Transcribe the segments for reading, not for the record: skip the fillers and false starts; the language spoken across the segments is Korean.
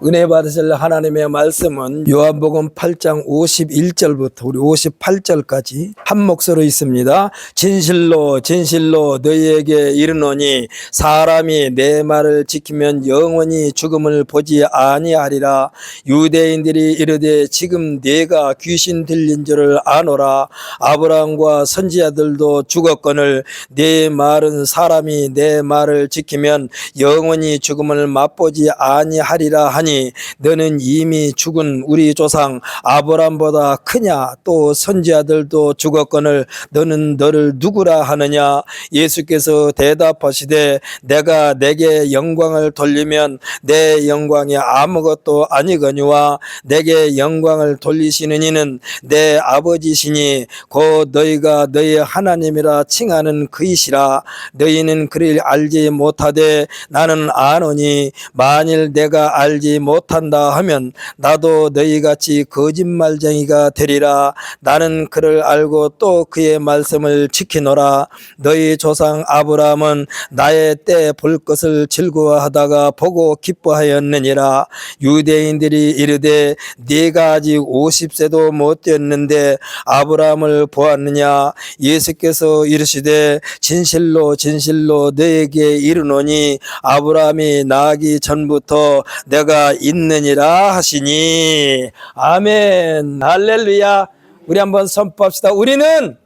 은혜 받으실 하나님의 말씀은 요한복음 8장 51절부터 우리 58절까지 한 목소리로 있습니다. 진실로 진실로 너희에게 이르노니 사람이 내 말을 지키면 영원히 죽음을 보지 아니하리라. 유대인들이 이르되 지금 네가 귀신 들린 줄을 아노라. 아브라함과 선지자들도 죽었거늘 네 말은 사람이 내 말을 지키면 영원히 죽음을 맛보지 아니하리라 하니 너는 이미 죽은 우리 조상 아브라함보다 크냐? 또 선지자들도 죽었거늘 너는 너를 누구라 하느냐? 예수께서 대답하시되 내가 내게 영광을 돌리면 내 영광이 아무것도 아니거니와 내게 영광을 돌리시는 이는 내 아버지시니 곧 너희가 너희 하나님이라 칭하는 그이시라. 너희는 그를 알지 못하되 나는 아노니 만일 내가 알지 못한다 하면 나도 너희같이 거짓말쟁이가 되리라. 나는 그를 알고 또 그의 말씀을 지키노라. 너희 조상 아브라함은 나의 때 볼 것을 즐거워하다가 보고 기뻐하였느니라. 유대인들이 이르되 네가 아직 50세도 못 되었는데 아브라함을 보았느냐? 예수께서 이르시되 진실로 진실로 너에게 이르노니 아브라함이 나기 전부터 내가 있느니라 하시니. 아멘. 할렐루야. 우리 한번 선포합시다. 우리는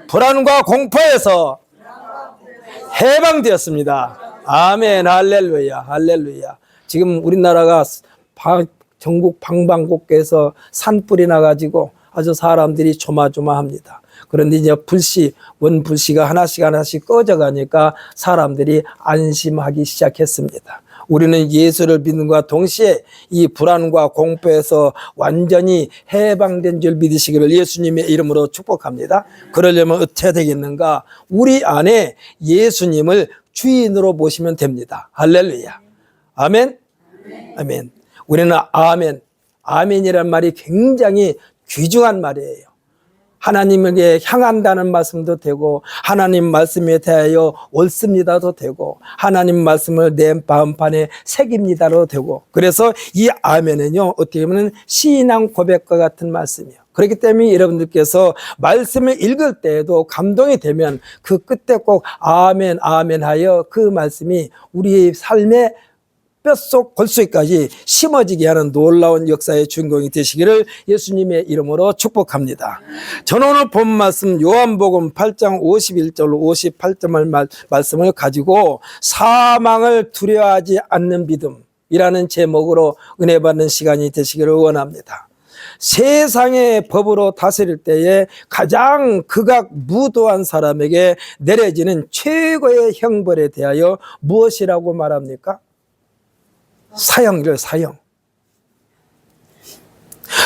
불안과 공포에서 해방되었습니다. 아멘. 할렐루야. 할렐루야. 지금 우리나라가 전국 방방곡곡에서 산불이 나가지고 아주 사람들이 조마조마합니다. 그런데 이제 원불씨가 하나씩 꺼져가니까 사람들이 안심하기 시작했습니다. 우리는 예수를 믿는 것과 동시에 이 불안과 공포에서 완전히 해방된 줄 믿으시기를 예수님의 이름으로 축복합니다. 그러려면 어떻게 되겠는가? 우리 안에 예수님을 주인으로 모시면 됩니다. 할렐루야. 아멘. 아멘. 우리는 아멘이란 말이 굉장히 귀중한 말이에요. 하나님에게 향한다는 말씀도 되고 하나님 말씀에 대하여 옳습니다도 되고 하나님 말씀을 내 마음판에 새깁니다도 되고, 그래서 이 아멘은요 어떻게 보면 신앙 고백과 같은 말씀이에요. 그렇기 때문에 여러분들께서 말씀을 읽을 때에도 감동이 되면 그 끝에 꼭 아멘 아멘 하여 그 말씀이 우리의 삶에 뼛속 골수까지 심어지게 하는 놀라운 역사의 주인공이 되시기를 예수님의 이름으로 축복합니다. 저는 오늘 본 말씀 요한복음 8장 51절로 58절 말씀을 가지고 사망을 두려워하지 않는 믿음이라는 제목으로 은혜 받는 시간이 되시기를 원합니다. 세상의 법으로 다스릴 때에 가장 극악무도한 사람에게 내려지는 최고의 형벌에 대하여 무엇이라고 말합니까? 사형이래요. 사형.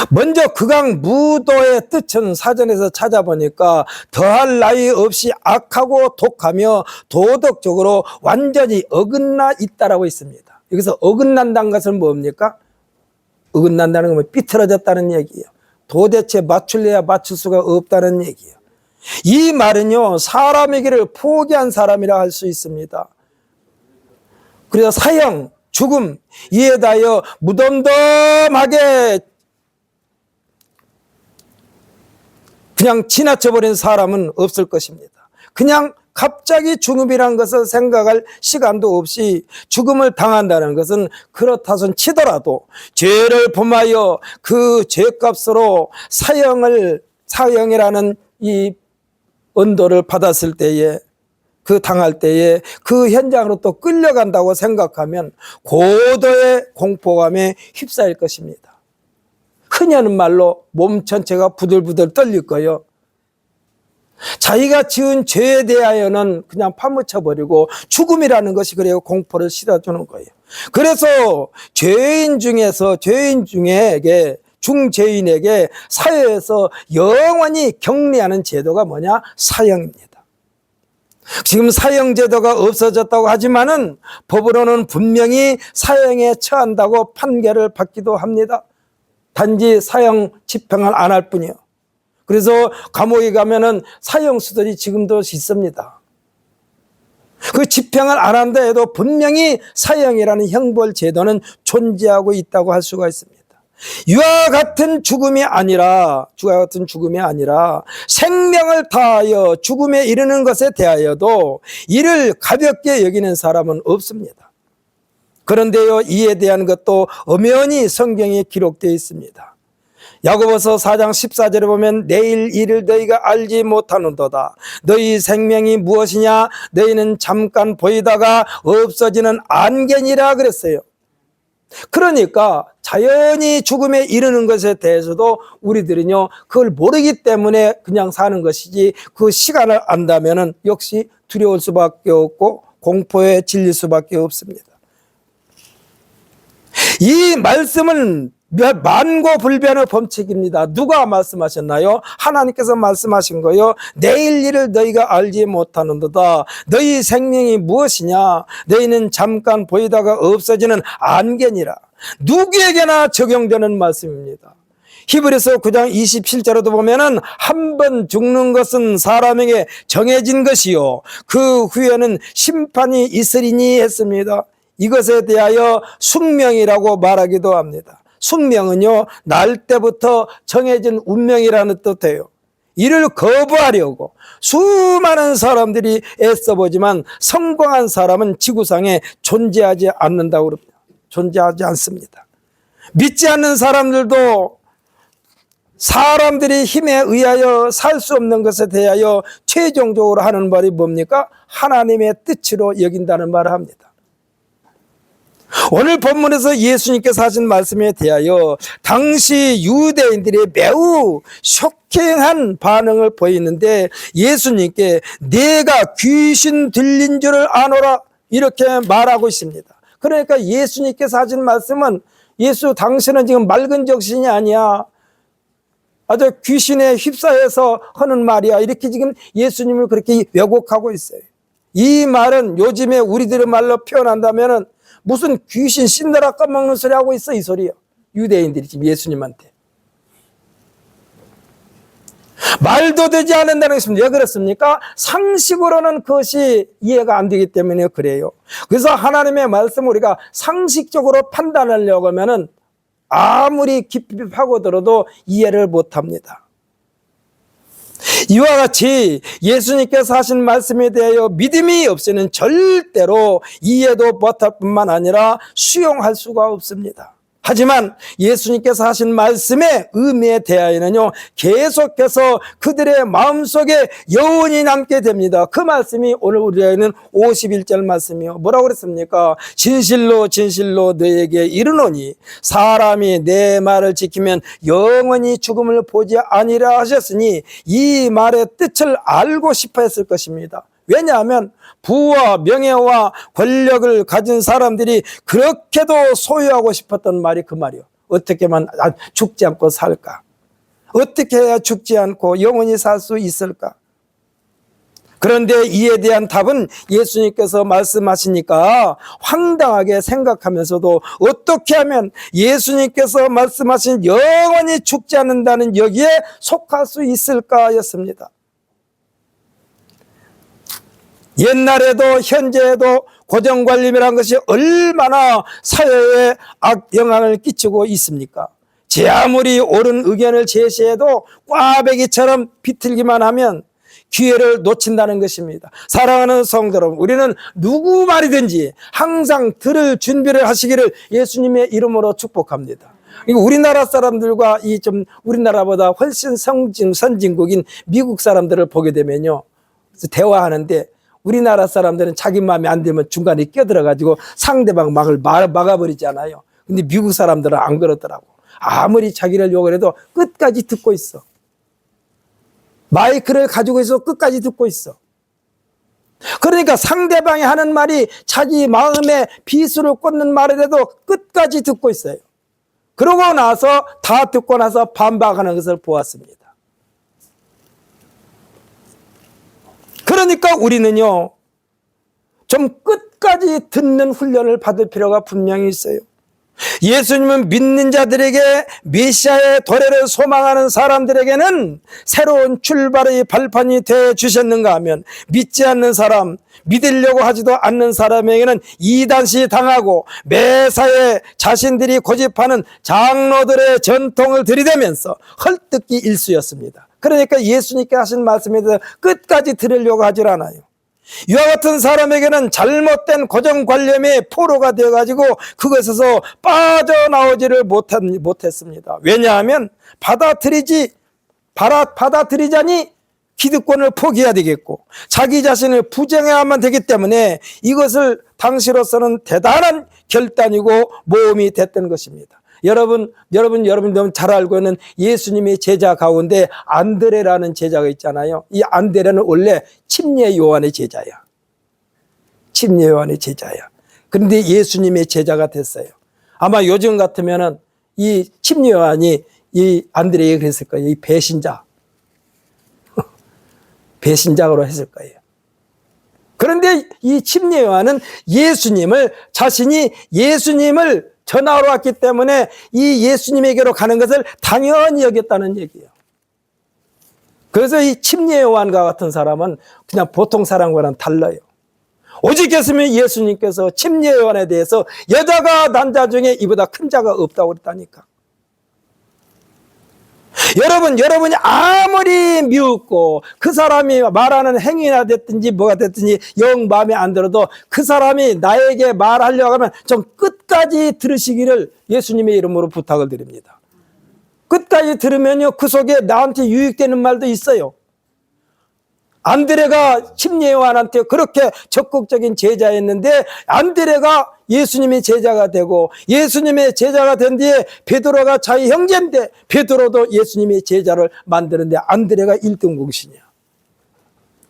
먼저 극악무도의 뜻은 사전에서 찾아보니까 더할 나위 없이 악하고 독하며 도덕적으로 완전히 어긋나 있다라고 있습니다. 여기서 어긋난다는 것은 뭡니까? 어긋난다는 건 삐뚤어졌다는 얘기예요. 도대체 맞출래야 맞출 수가 없다는 얘기예요. 이 말은요 사람에게를 포기한 사람이라 할 수 있습니다. 그래서 사형, 죽음, 이에 대하여 무덤덤하게 그냥 지나쳐버린 사람은 없을 것입니다. 그냥 갑자기 죽음이라는 것을 생각할 시간도 없이 죽음을 당한다는 것은 그렇다손 치더라도 죄를 범하여 그 죄값으로 사형이라는 이 언도를 받았을 때에 당할 때에 그 현장으로 또 끌려간다고 생각하면 고도의 공포감에 휩싸일 것입니다. 흔히 하는 말로 몸 전체가 부들부들 떨릴 거예요. 자기가 지은 죄에 대하여는 그냥 파묻혀버리고 죽음이라는 것이 그래요 공포를 실어주는 거예요. 그래서 죄인 중에게 중죄인에게 사회에서 영원히 격리하는 제도가 뭐냐? 사형입니다. 지금 사형제도가 없어졌다고 하지만은 법으로는 분명히 사형에 처한다고 판결을 받기도 합니다. 단지 사형 집행을 안 할 뿐이요. 그래서 감옥에 가면은 사형수들이 지금도 있습니다. 그 집행을 안 한다 해도 분명히 사형이라는 형벌 제도는 존재하고 있다고 할 수가 있습니다. 이와 같은 죽음이 아니라 생명을 다하여 죽음에 이르는 것에 대하여도 이를 가볍게 여기는 사람은 없습니다. 그런데요, 이에 대한 것도 엄연히 성경에 기록되어 있습니다. 야고보서 4장 14절에 보면 내일 일을 너희가 알지 못하는도다. 너희 생명이 무엇이냐? 너희는 잠깐 보이다가 없어지는 안개니라 그랬어요. 그러니까 자연히 죽음에 이르는 것에 대해서도 우리들은요, 그걸 모르기 때문에 그냥 사는 것이지, 그 시간을 안다면은 역시 두려울 수밖에 없고 공포에 질릴 수밖에 없습니다. 이 말씀은 만고불변의 법칙입니다. 누가 말씀하셨나요? 하나님께서 말씀하신 거요. 내일 일을 너희가 알지 못하는도다. 너희 생명이 무엇이냐? 너희는 잠깐 보이다가 없어지는 안개니라. 누구에게나 적용되는 말씀입니다. 히브리서 9장 27절에도 보면은 한 번 죽는 것은 사람에게 정해진 것이요 그 후에는 심판이 있으리니 했습니다. 이것에 대하여 숙명이라고 말하기도 합니다. 숙명은요, 날 때부터 정해진 운명이라는 뜻이에요. 이를 거부하려고 수많은 사람들이 애써보지만 성공한 사람은 지구상에 존재하지 않는다고 그럽니다. 존재하지 않습니다. 믿지 않는 사람들도 사람들이 힘에 의하여 살 수 없는 것에 대하여 최종적으로 하는 말이 뭡니까? 하나님의 뜻으로 여긴다는 말을 합니다. 오늘 본문에서 예수님께서 하신 말씀에 대하여 당시 유대인들이 매우 쇼킹한 반응을 보이는데 예수님께 내가 귀신 들린 줄을 아노라 이렇게 말하고 있습니다. 그러니까 예수님께서 하신 말씀은 예수 당신은 지금 맑은 정신이 아니야. 아주 귀신에 휩싸여서 하는 말이야. 이렇게 지금 예수님을 그렇게 왜곡하고 있어요. 이 말은 요즘에 우리들의 말로 표현한다면은 무슨 귀신 신나라 까먹는 소리 하고 있어 이 소리요. 유대인들이 지금 예수님한테. 말도 되지 않는다는 것입니다. 왜 그렇습니까? 상식으로는 그것이 이해가 안 되기 때문에 그래요. 그래서 하나님의 말씀을 우리가 상식적으로 판단하려고 하면은 아무리 깊이 파고들어도 이해를 못합니다. 이와 같이 예수님께서 하신 말씀에 대하여 믿음이 없이는 절대로 이해도 못할 뿐만 아니라 수용할 수가 없습니다. 하지만 예수님께서 하신 말씀의 의미에 대하여는요, 계속해서 그들의 마음속에 여운이 남게 됩니다. 그 말씀이 오늘 우리에게는 51절 말씀이요. 뭐라고 그랬습니까? 진실로 진실로 너에게 이르노니 사람이 내 말을 지키면 영원히 죽음을 보지 아니라 하셨으니 이 말의 뜻을 알고 싶어 했을 것입니다. 왜냐하면 부와 명예와 권력을 가진 사람들이 그렇게도 소유하고 싶었던 말이 그 말이요. 어떻게 하면 죽지 않고 살까? 어떻게 해야 죽지 않고 영원히 살 수 있을까? 그런데 이에 대한 답은 예수님께서 말씀하시니까 황당하게 생각하면서도 어떻게 하면 예수님께서 말씀하신 영원히 죽지 않는다는 여기에 속할 수 있을까 였습니다. 옛날에도 현재에도 고정관념이라는 것이 얼마나 사회에 악영향을 끼치고 있습니까? 제 아무리 옳은 의견을 제시해도 꽈배기처럼 비틀기만 하면 기회를 놓친다는 것입니다. 사랑하는 성도 여러분, 우리는 누구 말이든지 항상 들을 준비를 하시기를 예수님의 이름으로 축복합니다. 우리나라 사람들과 우리나라보다 훨씬 선진국인 미국 사람들을 보게 되면요, 대화하는데 우리나라 사람들은 자기 마음에 안 들면 중간에 끼어들어가지고 상대방 말을 막아버리잖아요. 근데 미국 사람들은 안 그러더라고. 아무리 자기를 욕을 해도 끝까지 듣고 있어. 마이크를 가지고 있어 끝까지 듣고 있어. 그러니까 상대방이 하는 말이 자기 마음에 비수를 꽂는 말이라도 끝까지 듣고 있어요. 그러고 나서 다 듣고 나서 반박하는 것을 보았습니다. 그러니까 우리는요, 좀 끝까지 듣는 훈련을 받을 필요가 분명히 있어요. 예수님은 믿는 자들에게, 메시아의 도래를 소망하는 사람들에게는 새로운 출발의 발판이 되어 주셨는가 하면, 믿지 않는 사람, 믿으려고 하지도 않는 사람에게는 이단시 당하고 매사에 자신들이 고집하는 장로들의 전통을 들이대면서 헐뜯기 일쑤였습니다. 그러니까 예수님께 하신 말씀에 대해서 끝까지 들으려고 하질 않아요. 이와 같은 사람에게는 잘못된 고정관념의 포로가 되어가지고 그것에서 빠져나오지를 못했습니다. 왜냐하면 받아들이자니 기득권을 포기해야 되겠고 자기 자신을 부정해야만 되기 때문에 이것을 당시로서는 대단한 결단이고 모험이 됐던 것입니다. 여러분 너무 잘 알고 있는 예수님의 제자 가운데 안드레라는 제자가 있잖아요. 이 안드레는 원래 침례 요한의 제자야. 침례 요한의 제자야. 그런데 예수님의 제자가 됐어요. 아마 요즘 같으면은 이 침례 요한이 이 안드레에게 그랬을 거예요. 이 배신자로 했을 거예요. 그런데 이 침례 요한은 자신이 예수님을 전하러 왔기 때문에 이 예수님에게로 가는 것을 당연히 여겼다는 얘기예요. 그래서 이 침례 요한과 같은 사람은 그냥 보통 사람과는 달라요. 오직 했으면 예수님께서 침례 요한에 대해서 여자가 남자 중에 이보다 큰 자가 없다고 그랬다니까. 여러분이 아무리 미웠고 그 사람이 말하는 행위나 됐든지 뭐가 됐든지 영 마음에 안 들어도 그 사람이 나에게 말하려고 하면 좀 끝까지 들으시기를 예수님의 이름으로 부탁을 드립니다. 끝까지 들으면요, 그 속에 나한테 유익되는 말도 있어요. 안드레가 침례 요한한테 그렇게 적극적인 제자였는데 안드레가 예수님의 제자가 되고 예수님의 제자가 된 뒤에 베드로가 자기 형제인데 베드로도 예수님의 제자를 만드는데 안드레가 1등 공신이야.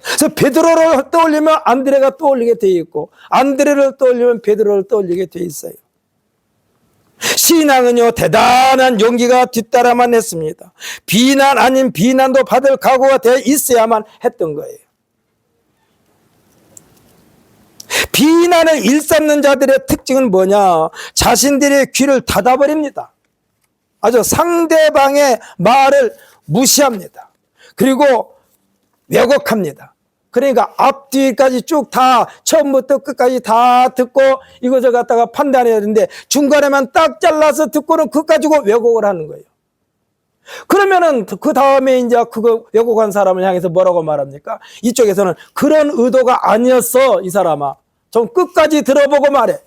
그래서 베드로를 떠올리면 안드레가 떠올리게 돼 있고 안드레를 떠올리면 베드로를 떠올리게 돼 있어요. 신앙은요, 대단한 용기가 뒤따라만 했습니다. 비난 아닌 비난도 받을 각오가 되어 있어야만 했던 거예요. 비난을 일삼는 자들의 특징은 뭐냐? 자신들의 귀를 닫아버립니다. 아주 상대방의 말을 무시합니다. 그리고 왜곡합니다. 그러니까 앞뒤까지 쭉 다 처음부터 끝까지 다 듣고 이것을 갖다가 판단해야 되는데 중간에만 딱 잘라서 듣고는 그거 가지고 왜곡을 하는 거예요. 그러면은 그 다음에 이제 그거 왜곡한 사람을 향해서 뭐라고 말합니까? 이쪽에서는 그런 의도가 아니었어, 이 사람아. 좀 끝까지 들어보고 말해.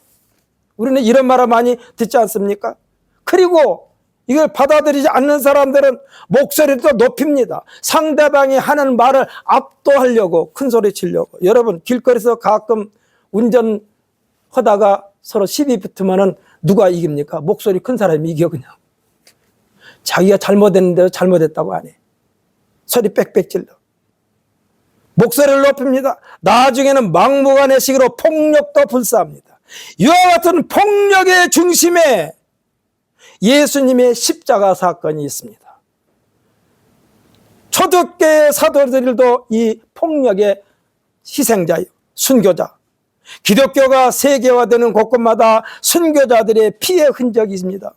우리는 이런 말을 많이 듣지 않습니까? 그리고 이걸 받아들이지 않는 사람들은 목소리도 높입니다. 상대방이 하는 말을 압도하려고 큰 소리 치려고. 여러분, 길거리에서 가끔 운전하다가 서로 시비 붙으면은 누가 이깁니까? 목소리 큰 사람이 이겨 그냥. 자기가 잘못했는데 잘못했다고 안 해. 소리 빽빽 질러. 목소리를 높입니다. 나중에는 막무가내식으로 폭력도 불사합니다. 이와 같은 폭력의 중심에 예수님의 십자가 사건이 있습니다. 초대교회 사도들도 이 폭력의 희생자예요. 순교자. 기독교가 세계화되는 곳곳마다 순교자들의 피의 흔적이 있습니다.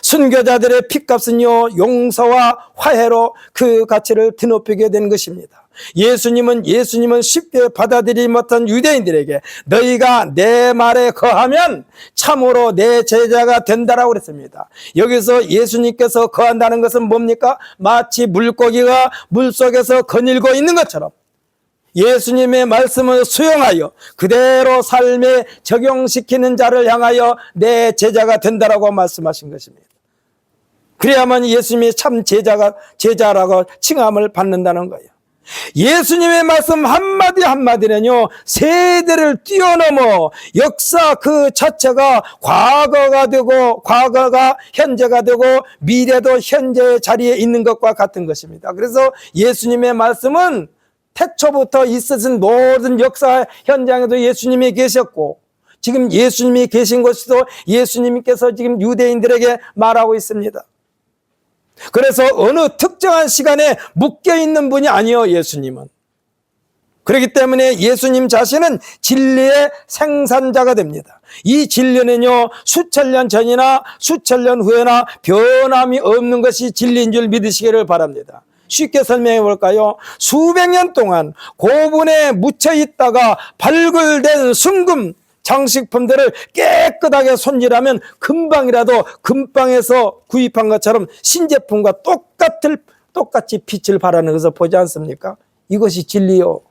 순교자들의 피값은요, 용서와 화해로 그 가치를 드높이게 된 것입니다. 예수님은 쉽게 받아들이지 못한 유대인들에게 너희가 내 말에 거하면 참으로 내 제자가 된다라고 그랬습니다. 여기서 예수님께서 거한다는 것은 뭡니까? 마치 물고기가 물속에서 거닐고 있는 것처럼 예수님의 말씀을 수용하여 그대로 삶에 적용시키는 자를 향하여 내 제자가 된다라고 말씀하신 것입니다. 그래야만 예수님이 참 제자라고 칭함을 받는다는 거예요. 예수님의 말씀 한마디 한마디는요, 세대를 뛰어넘어 역사 그 자체가 과거가 되고 과거가 현재가 되고 미래도 현재의 자리에 있는 것과 같은 것입니다. 그래서 예수님의 말씀은 태초부터 있으신 모든 역사 현장에도 예수님이 계셨고 지금 예수님이 계신 곳에도 예수님께서 지금 유대인들에게 말하고 있습니다. 그래서 어느 특정한 시간에 묶여있는 분이 아니요, 예수님은. 그렇기 때문에 예수님 자신은 진리의 생산자가 됩니다. 이 진리는요, 수천 년 전이나 수천 년 후에나 변함이 없는 것이 진리인 줄 믿으시기를 바랍니다. 쉽게 설명해 볼까요? 수백 년 동안 고분에 묻혀 있다가 발굴된 순금 장식품들을 깨끗하게 손질하면 금방이라도 금방에서 구입한 것처럼 신제품과 똑같이 빛을 발하는 것을 보지 않습니까? 이것이 진리요.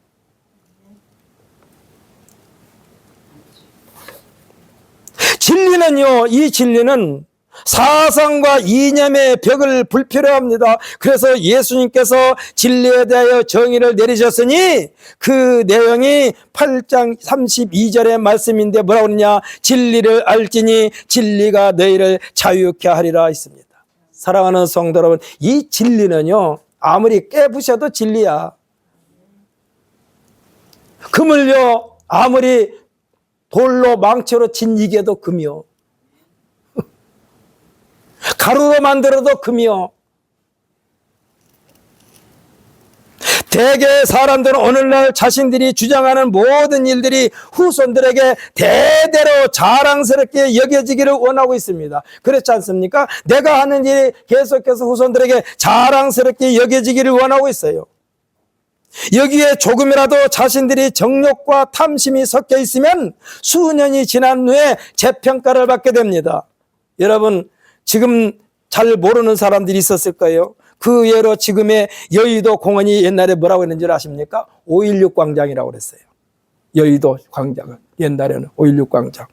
진리는요, 이 진리는 사상과 이념의 벽을 불필요합니다. 그래서 예수님께서 진리에 대하여 정의를 내리셨으니 그 내용이 8장 32절의 말씀인데 뭐라고 그러냐? 진리를 알지니 진리가 너희를 자유케 하리라 했습니다. 사랑하는 성도 여러분, 이 진리는요, 아무리 깨부셔도 진리야. 금을요, 아무리 돌로 망치로 진이겨도 금이요. 가루로 만들어도 금이요. 대개 사람들은 오늘날 자신들이 주장하는 모든 일들이 후손들에게 대대로 자랑스럽게 여겨지기를 원하고 있습니다. 그렇지 않습니까? 내가 하는 일이 계속해서 후손들에게 자랑스럽게 여겨지기를 원하고 있어요. 여기에 조금이라도 자신들이 정욕과 탐심이 섞여 있으면 수년이 지난 후에 재평가를 받게 됩니다. 여러분, 지금 잘 모르는 사람들이 있었을 거예요. 그 예로 지금의 여의도 공원이 옛날에 뭐라고 했는지 아십니까? 5.16 광장이라고 그랬어요. 여의도 광장은 옛날에는 5.16 광장.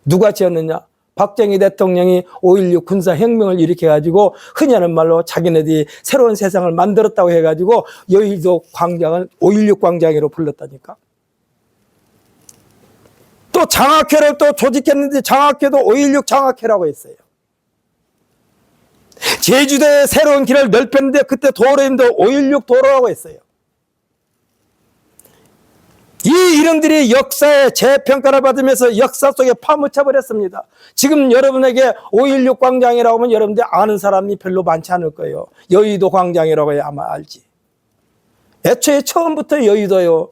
누가 지었느냐? 박정희 대통령이 5.16 군사혁명을 일으켜가지고 흔히 하는 말로 자기네들이 새로운 세상을 만들었다고 해가지고 여의도 광장을 5.16 광장으로 불렀다니까. 또 장학회를 또 조직했는데 장학회도 5.16 장학회라고 했어요. 제주도에 새로운 길을 넓혔는데 그때 도로 이름도 5.16 도로라고 했어요. 이 이름들이 역사의 재평가를 받으면서 역사 속에 파묻혀 버렸습니다. 지금 여러분에게 5.16 광장이라고 하면 여러분들 아는 사람이 별로 많지 않을 거예요. 여의도 광장이라고 해야 아마 알지. 애초에 처음부터 여의도요.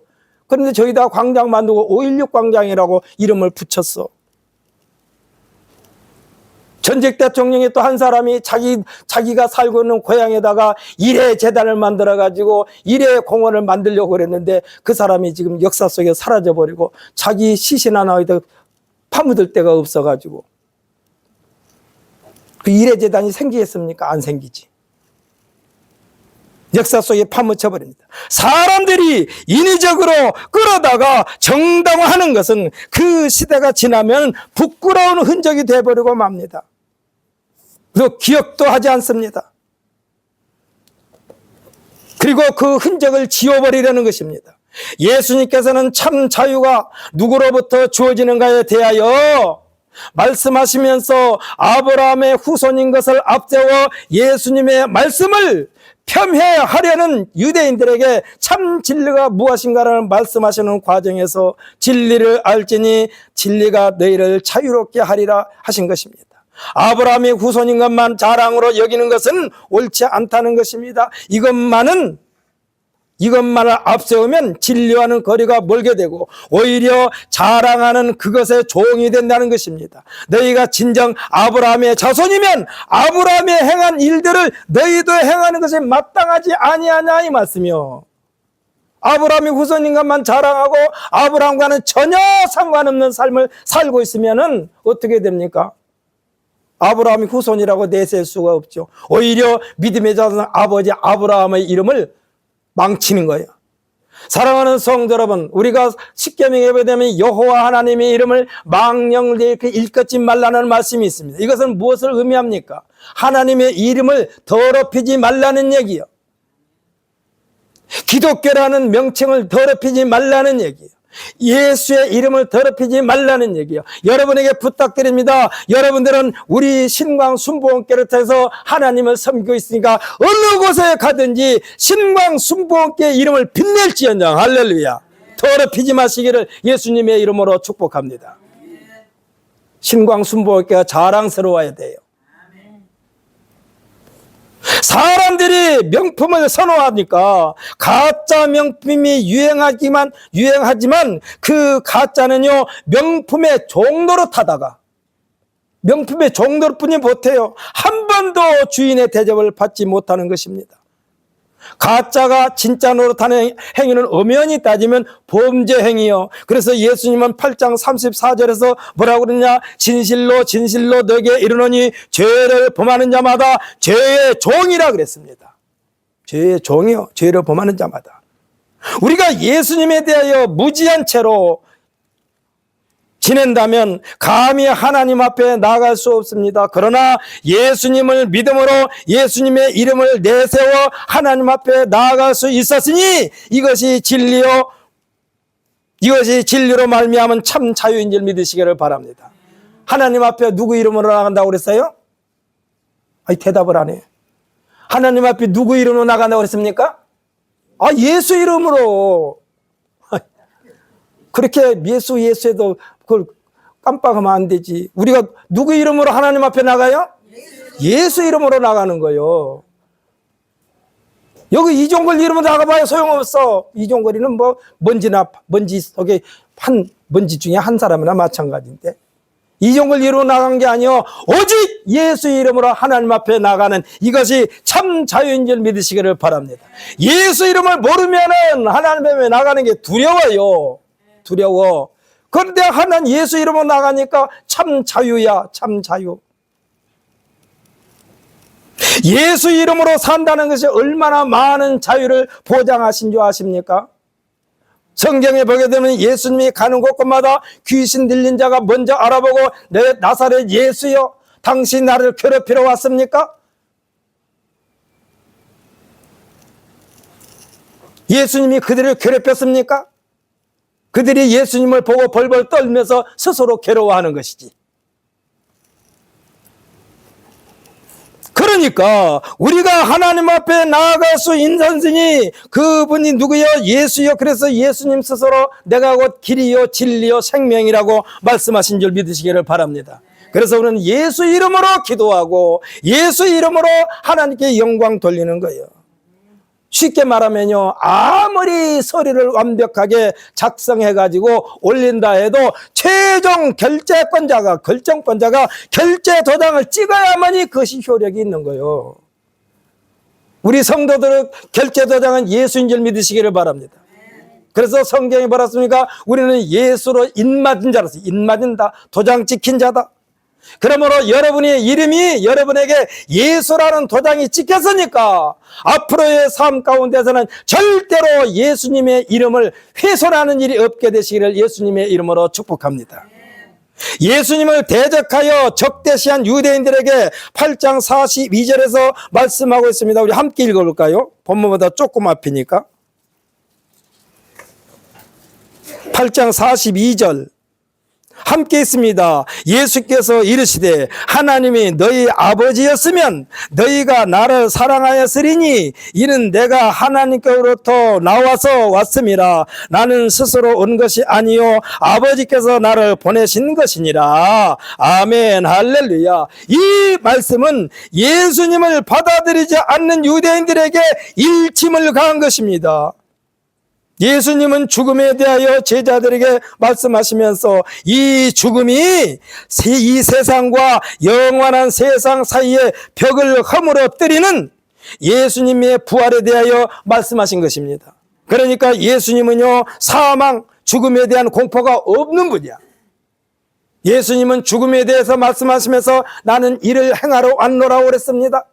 그런데 저기다 광장 만들고 5.16 광장이라고 이름을 붙였어. 전직 대통령이 또 한 사람이 자기가 살고 있는 고향에다가 일회 재단을 만들어가지고 일회 공원을 만들려고 그랬는데 그 사람이 지금 역사 속에 사라져버리고 자기 시신 하나 어디다 파묻을 데가 없어가지고 그 일회 재단이 생기겠습니까? 안 생기지. 역사 속에 파묻혀버립니다. 사람들이 인위적으로 끌어다가 정당화하는 것은 그 시대가 지나면 부끄러운 흔적이 돼버리고 맙니다. 그리고 기억도 하지 않습니다. 그리고 그 흔적을 지워버리려는 것입니다. 예수님께서는 참 자유가 누구로부터 주어지는가에 대하여 말씀하시면서 아브라함의 후손인 것을 앞세워 예수님의 말씀을 폄훼하려는 유대인들에게 참 진리가 무엇인가를 말씀하시는 과정에서 진리를 알지니 진리가 너희를 자유롭게 하리라 하신 것입니다. 아브라함의 후손인 것만 자랑으로 여기는 것은 옳지 않다는 것입니다. 이것만을 앞세우면 진리와는 거리가 멀게 되고 오히려 자랑하는 그것의 종이 된다는 것입니다. 너희가 진정 아브라함의 자손이면 아브라함이 행한 일들을 너희도 행하는 것이 마땅하지 아니하냐 이 말씀이요. 아브라함의 후손인 것만 자랑하고 아브라함과는 전혀 상관없는 삶을 살고 있으면 어떻게 됩니까? 아브라함의 후손이라고 내세울 수가 없죠. 오히려 믿음의 자손 아버지 아브라함의 이름을 망치는 거예요. 사랑하는 성도 여러분, 우리가 십계명에 보게 되면 여호와 하나님의 이름을 망령되이 일컫지 말라는 말씀이 있습니다. 이것은 무엇을 의미합니까? 하나님의 이름을 더럽히지 말라는 얘기요. 기독교라는 명칭을 더럽히지 말라는 얘기예요. 예수의 이름을 더럽히지 말라는 얘기예요. 여러분에게 부탁드립니다. 여러분들은 우리 신광 순복음교를 통해서 하나님을 섬기고 있으니까 어느 곳에 가든지 신광 순복음교의 이름을 빛낼지언정. 할렐루야. 더럽히지 마시기를 예수님의 이름으로 축복합니다. 신광 순복음교가 자랑스러워야 돼요. 사람들이 명품을 선호하니까 가짜 명품이 유행하지만 그 가짜는요, 명품의 종로로 타다가 명품의 종로뿐이 못해요. 한 번도 주인의 대접을 받지 못하는 것입니다. 가짜가 진짜 노릇하는 행위는 엄연히 따지면 범죄 행위요. 그래서 예수님은 8장 34절에서 뭐라고 그러냐? 진실로 진실로 너에게 이르노니 죄를 범하는 자마다 죄의 종이라 그랬습니다. 죄의 종이요. 죄를 범하는 자마다. 우리가 예수님에 대하여 무지한 채로 지낸다면 감히 하나님 앞에 나아갈 수 없습니다. 그러나 예수님을 믿음으로 예수님의 이름을 내세워 하나님 앞에 나아갈 수 있었으니 이것이 진리요, 이것이 진리로 말미암은 참 자유인 줄 믿으시기를 바랍니다. 하나님 앞에 누구 이름으로 나간다고 그랬어요? 아니, 대답을 안 해. 하나님 앞에 누구 이름으로 나간다고 그랬습니까? 예수 이름으로. 그렇게 예수에도 그걸 깜빡하면 안 되지. 우리가 누구 이름으로 하나님 앞에 나가요? 예수 이름으로 나가는 거요. 여기 이종걸 이름으로 나가봐야 소용없어. 이종걸이는 뭐 먼지 속에 먼지 중에 한 사람이나 마찬가지인데, 이종걸 이름으로 나간 게 아니요, 오직 예수 이름으로 하나님 앞에 나가는 이것이 참 자유인 줄 믿으시기를 바랍니다. 예수 이름을 모르면은 하나님 앞에 나가는 게 두려워요. 두려워. 그런데 하나님 예수 이름으로 나가니까 참 자유야, 참 자유. 예수 이름으로 산다는 것이 얼마나 많은 자유를 보장하신 줄 아십니까? 성경에 보게 되면 예수님이 가는 곳곳마다 귀신 들린 자가 먼저 알아보고 내 나사렛 예수여, 당신 나를 괴롭히러 왔습니까? 예수님이 그들을 괴롭혔습니까? 그들이 예수님을 보고 벌벌 떨면서 스스로 괴로워하는 것이지. 그러니까 우리가 하나님 앞에 나아갈 수 있는 선생이 그분이 누구요? 예수요. 그래서 예수님 스스로 내가 곧 길이요 진리요 생명이라고 말씀하신 줄 믿으시기를 바랍니다. 그래서 우리는 예수 이름으로 기도하고 예수 이름으로 하나님께 영광 돌리는 거예요. 쉽게 말하면요, 아무리 서류를 완벽하게 작성해가지고 올린다 해도 최종 결정권자가 결제 도장을 찍어야만이 그것이 효력이 있는 거예요. 우리 성도들의 결제 도장은 예수인 줄 믿으시기를 바랍니다. 그래서 성경이 뭐라 씁니까? 우리는 예수로 인맞은 자로서, 인맞은다, 도장 찍힌 자다. 그러므로 여러분의 이름이 여러분에게 예수라는 도장이 찍혔으니까 앞으로의 삶 가운데서는 절대로 예수님의 이름을 훼손하는 일이 없게 되시기를 예수님의 이름으로 축복합니다. 예수님을 대적하여 적대시한 유대인들에게 8장 42절에서 말씀하고 있습니다. 우리 함께 읽어볼까요? 본문보다 조금 앞이니까. 8장 42절 함께 있습니다. 예수께서 이르시되 하나님이 너희 아버지였으면 너희가 나를 사랑하였으리니 이는 내가 하나님께로부터 나와서 왔음이라. 나는 스스로 온 것이 아니요 아버지께서 나를 보내신 것이니라. 아멘, 할렐루야. 이 말씀은 예수님을 받아들이지 않는 유대인들에게 일침을 가한 것입니다. 예수님은 죽음에 대하여 제자들에게 말씀하시면서 이 죽음이 이 세상과 영원한 세상 사이에 벽을 허물어뜨리는 예수님의 부활에 대하여 말씀하신 것입니다. 그러니까 예수님은요, 사망, 죽음에 대한 공포가 없는 분이야. 예수님은 죽음에 대해서 말씀하시면서 나는 이를 행하러 왔노라고 그랬습니다.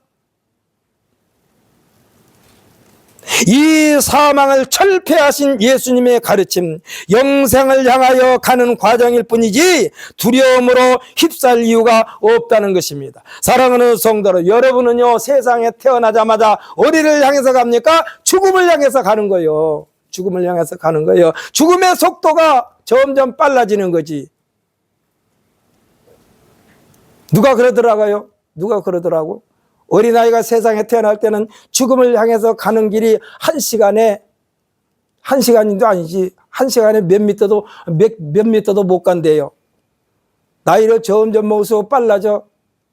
이 사망을 철폐하신 예수님의 가르침, 영생을 향하여 가는 과정일 뿐이지 두려움으로 휩싸일 이유가 없다는 것입니다. 사랑하는 성도로, 여러분은요 세상에 태어나자마자 어디를 향해서 갑니까? 죽음을 향해서 가는 거예요. 죽음을 향해서 가는 거예요. 죽음의 속도가 점점 빨라지는 거지. 누가 그러더라고요? 어린아이가 세상에 태어날 때는 죽음을 향해서 가는 길이 한 시간도 아니지, 한 시간에 몇 미터도 못 간대요. 나이를 점점 먹을수록 빨라져.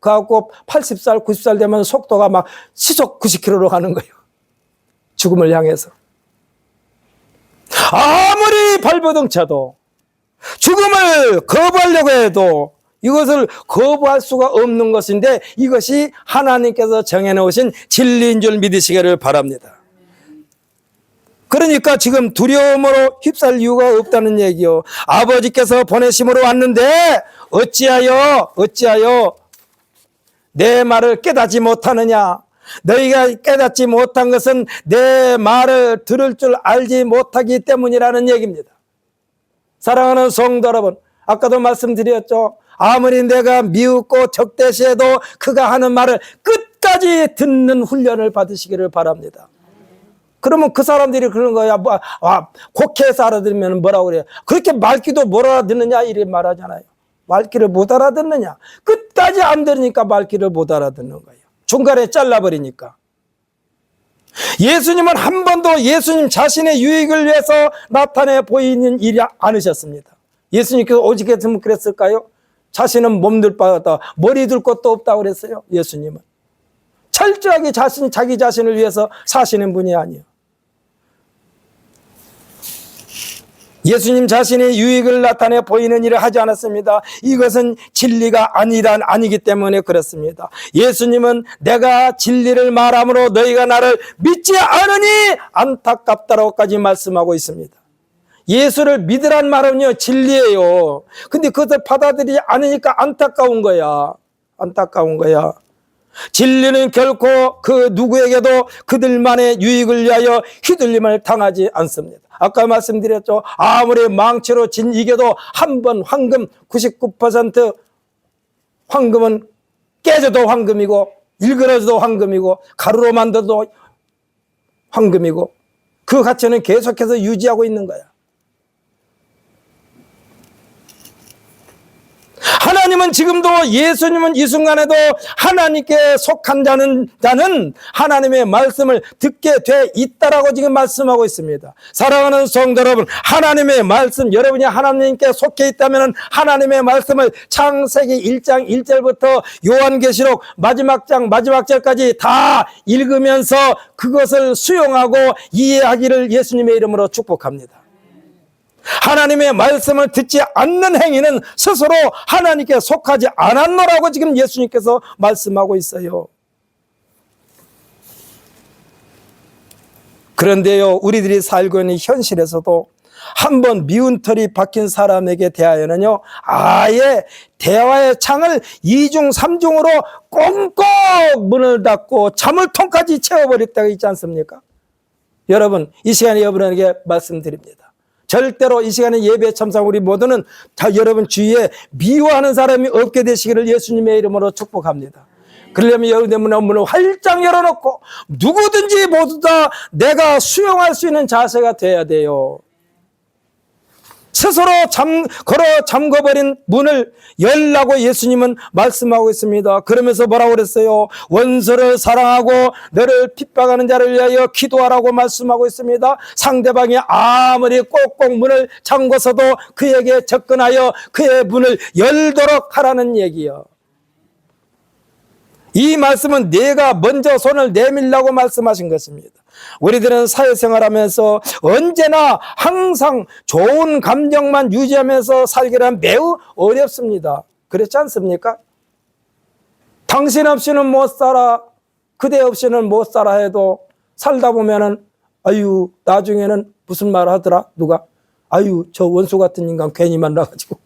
그래갖고 80살, 90살 되면 속도가 막 시속 90km로 가는 거예요. 죽음을 향해서. 아무리 발버둥 쳐도 죽음을 거부하려고 해도 이것을 거부할 수가 없는 것인데 이것이 하나님께서 정해놓으신 진리인 줄 믿으시기를 바랍니다. 그러니까 지금 두려움으로 휩쓸 이유가 없다는 얘기요. 아버지께서 보내심으로 왔는데 어찌하여 내 말을 깨닫지 못하느냐. 너희가 깨닫지 못한 것은 내 말을 들을 줄 알지 못하기 때문이라는 얘기입니다. 사랑하는 성도 여러분, 아까도 말씀드렸죠. 아무리 내가 미웃고 적대시해도 그가 하는 말을 끝까지 듣는 훈련을 받으시기를 바랍니다. 그러면 그 사람들이 그런 거야. 곡해서 알아들으면 뭐라고 그래요? 그렇게 말귀도 못 알아듣느냐 이렇게 말하잖아요. 말귀를 못 알아듣느냐. 끝까지 안 들으니까 말귀를 못 알아듣는 거예요. 중간에 잘라버리니까. 예수님은 한 번도 예수님 자신의 유익을 위해서 나타내 보이는 일이 않으셨습니다. 예수님께서 오직 했으면 그랬을까요? 자신은 몸둘 바 없다. 머리 둘 것도 없다고 그랬어요. 예수님은. 철저하게 자기 자신을 위해서 사시는 분이 아니에요. 예수님 자신의 유익을 나타내 보이는 일을 하지 않았습니다. 이것은 진리가 아니기 때문에 그렇습니다. 예수님은 내가 진리를 말함으로 너희가 나를 믿지 않으니 안타깝다라고까지 말씀하고 있습니다. 예수를 믿으란 말은요 진리예요. 근데 그것을 받아들이지 않으니까 안타까운 거야. 안타까운 거야. 진리는 결코 그 누구에게도 그들만의 유익을 위하여 휘둘림을 당하지 않습니다. 아까 말씀드렸죠. 아무리 망치로 진 이겨도 한 번 황금 99% 황금은 깨져도 황금이고 일그러져도 황금이고 가루로 만들어도 황금이고 그 가치는 계속해서 유지하고 있는 거야. 하나님은 지금도 예수님은 이 순간에도 하나님께 속한 자는 하나님의 말씀을 듣게 돼 있다라고 지금 말씀하고 있습니다. 사랑하는 성도 여러분, 하나님의 말씀, 여러분이 하나님께 속해 있다면 하나님의 말씀을 창세기 1장 1절부터 요한계시록 마지막 장 마지막 절까지 다 읽으면서 그것을 수용하고 이해하기를 예수님의 이름으로 축복합니다. 하나님의 말씀을 듣지 않는 행위는 스스로 하나님께 속하지 않았노라고 지금 예수님께서 말씀하고 있어요. 그런데요, 우리들이 살고 있는 현실에서도 한번 미운 털이 박힌 사람에게 대하여는요, 아예 대화의 창을 2중 3중으로 꽁꽁 문을 닫고 자물통까지 채워버릴 때가 있지 않습니까? 여러분, 이 시간에 여러분에게 말씀드립니다. 절대로 이 시간에 예배에 참석 우리 모두는 다 여러분 주위에 미워하는 사람이 없게 되시기를 예수님의 이름으로 축복합니다. 그러려면 여러분의 문을 활짝 열어놓고 누구든지 모두 다 내가 수용할 수 있는 자세가 돼야 돼요. 스스로 잠궈버린 문을 열라고 예수님은 말씀하고 있습니다. 그러면서 뭐라고 그랬어요? 원수를 사랑하고 너를 핍박하는 자를 위하여 기도하라고 말씀하고 있습니다. 상대방이 아무리 꼭꼭 문을 잠궈서도 그에게 접근하여 그의 문을 열도록 하라는 얘기요. 이 말씀은 내가 먼저 손을 내밀라고 말씀하신 것입니다. 우리들은 사회생활하면서 언제나 항상 좋은 감정만 유지하면서 살기란 매우 어렵습니다. 그렇지 않습니까? 당신 없이는 못 살아, 그대 없이는 못 살아 해도 살다 보면은 아유 나중에는 무슨 말 하더라 누가 아유 저 원수 같은 인간 괜히 만나가지고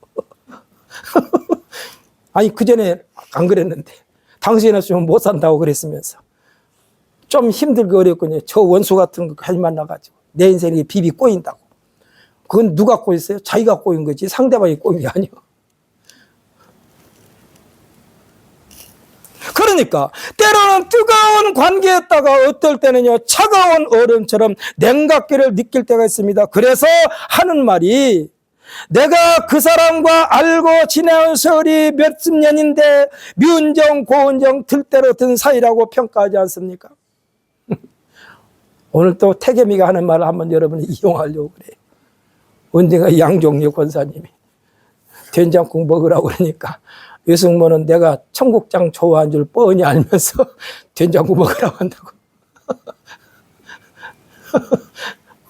아니 그전에 안 그랬는데 당신 없으면 못 산다고 그랬으면서 좀 힘들고 어렵군요. 저 원수 같은 거 괜히 만나가지고 내 인생에 비비 꼬인다고. 그건 누가 꼬였어요? 자기가 꼬인 거지 상대방이 꼬인 게 아니에요. 그러니까 때로는 뜨거운 관계였다가 어떨 때는요 차가운 얼음처럼 냉각기를 느낄 때가 있습니다. 그래서 하는 말이 내가 그 사람과 알고 지내온 세월이 몇십 년인데 미운정 고운정 들대로 든 사이라고 평가하지 않습니까? 오늘 또 태겸이가 하는 말을 한번 여러분이 이용하려고 그래요. 언젠가 양종류 권사님이 된장국 먹으라고 그러니까 외숙모는 내가 청국장 좋아하는 줄 뻔히 알면서 된장국 먹으라고 한다고.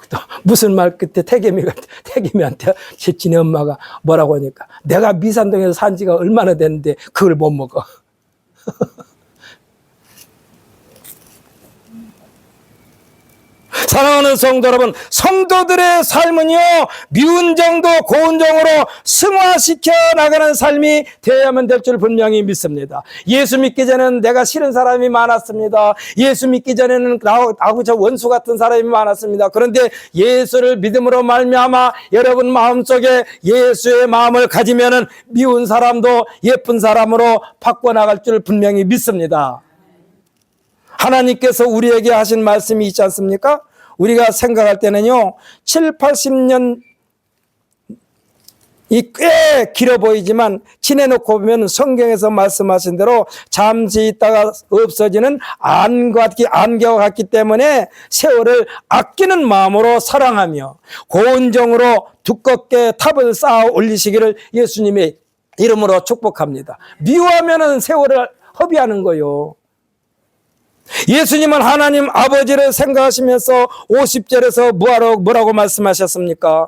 또 무슨 말 끝에 태겸이한테 지네 엄마가 뭐라고 하니까 내가 미산동에서 산 지가 얼마나 됐는데 그걸 못 먹어. 사랑하는 성도 여러분, 성도들의 삶은요, 미운 정도, 고운 정으로 승화시켜 나가는 삶이 되어야만 될 줄 분명히 믿습니다. 예수 믿기 전에는 내가 싫은 사람이 많았습니다. 예수 믿기 전에는 나하고 저 원수 같은 사람이 많았습니다. 그런데 예수를 믿음으로 말미암아 여러분 마음속에 예수의 마음을 가지면은 미운 사람도 예쁜 사람으로 바꿔나갈 줄 분명히 믿습니다. 하나님께서 우리에게 하신 말씀이 있지 않습니까? 우리가 생각할 때는요, 7, 80년 꽤 길어 보이지만 지내놓고 보면 성경에서 말씀하신 대로 잠시 있다가 없어지는 안개와 같기 때문에 세월을 아끼는 마음으로 사랑하며 고운 정으로 두껍게 탑을 쌓아 올리시기를 예수님의 이름으로 축복합니다. 미워하면 세월을 허비하는 거요. 예수님은 하나님 아버지를 생각하시면서 50절에서 뭐라고 말씀하셨습니까?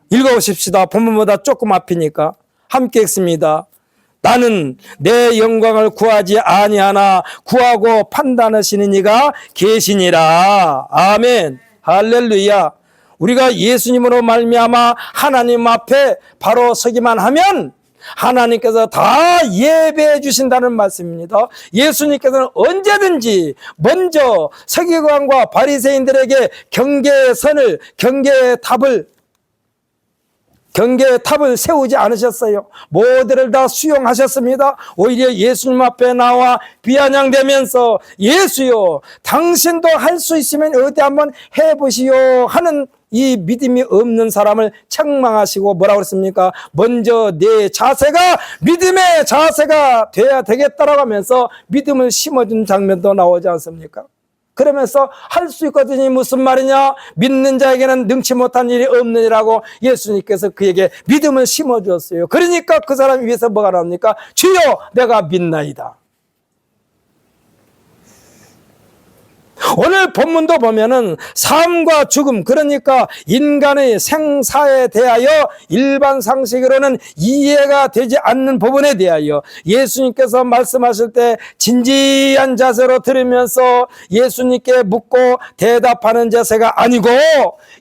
읽어보십시다. 본문보다 조금 앞이니까 함께 읽습니다. 나는 내 영광을 구하지 아니하나 구하고 판단하시는 이가 계시니라. 아멘. 할렐루야. 우리가 예수님으로 말미암아 하나님 앞에 바로 서기만 하면 하나님께서 다 예배해 주신다는 말씀입니다. 예수님께서는 언제든지 먼저 서기관과 바리새인들에게 경계의 탑을 세우지 않으셨어요. 모두를 다 수용하셨습니다. 오히려 예수님 앞에 나와 비아냥대면서 예수요, 당신도 할 수 있으면 어디 한번 해보시오 하는 이 믿음이 없는 사람을 책망하시고 뭐라고 그랬습니까? 먼저 내 자세가 믿음의 자세가 돼야 되겠다라고 하면서 믿음을 심어준 장면도 나오지 않습니까? 그러면서 할 수 있거든요. 무슨 말이냐? 믿는 자에게는 능치 못한 일이 없느니라고 예수님께서 그에게 믿음을 심어주었어요. 그러니까 그 사람 위해서 뭐가 나옵니까? 주여 내가 믿나이다. 오늘 본문도 보면은 삶과 죽음, 그러니까 인간의 생사에 대하여 일반 상식으로는 이해가 되지 않는 부분에 대하여 예수님께서 말씀하실 때 진지한 자세로 들으면서 예수님께 묻고 대답하는 자세가 아니고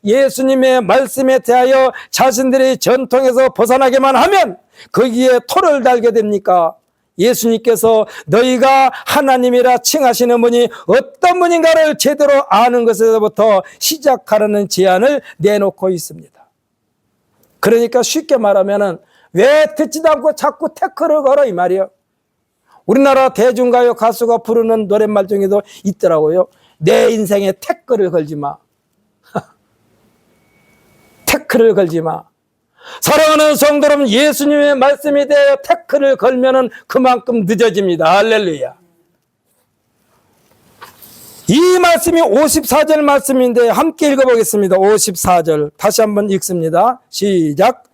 예수님의 말씀에 대하여 자신들의 전통에서 벗어나게만 하면 거기에 토를 달게 됩니까? 예수님께서 너희가 하나님이라 칭하시는 분이 어떤 분인가를 제대로 아는 것에서부터 시작하라는 제안을 내놓고 있습니다. 그러니까 쉽게 말하면은 왜 듣지도 않고 자꾸 태클을 걸어 이 말이에요. 우리나라 대중가요 가수가 부르는 노랫말 중에도 있더라고요. 내 인생에 태클을 걸지 마. 태클을 걸지 마. 사랑하는 성도 여러분, 예수님의 말씀에 대해 태클을 걸면은 그만큼 늦어집니다. 할렐루야. 이 말씀이 54절 말씀인데 함께 읽어보겠습니다. 54절 다시 한번 읽습니다. 시작.